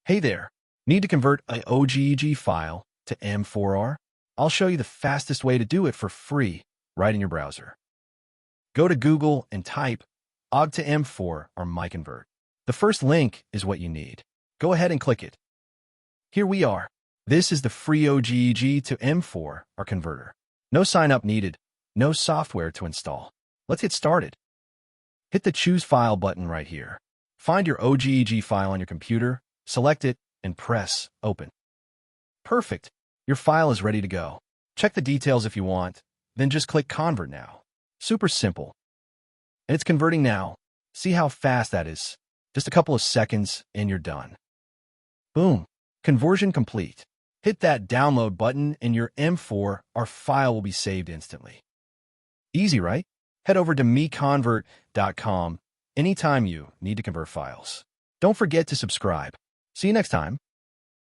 Hey there, need to convert an OGG file to M4R? I'll show you the fastest way to do it for free right in your browser. Go to Google and type OGG to M4 or MiConvert. The first link is what you need. Go ahead and click it. Here we are. This is the free OGG to M4R converter. No sign up needed, no software to install. Let's get started. Hit the Choose File button right here. Find your OGG file on your computer, select it, and press Open. Perfect. Your file is ready to go. Check the details if you want, then just click Convert Now. Super simple. And it's converting now. See how fast that is? Just a couple of seconds and you're done. Boom. Conversion complete. Hit that download button and your M4R file will be saved instantly. Easy, right? Head over to MiConvert.com anytime you need to convert files. Don't forget to subscribe. See you next time.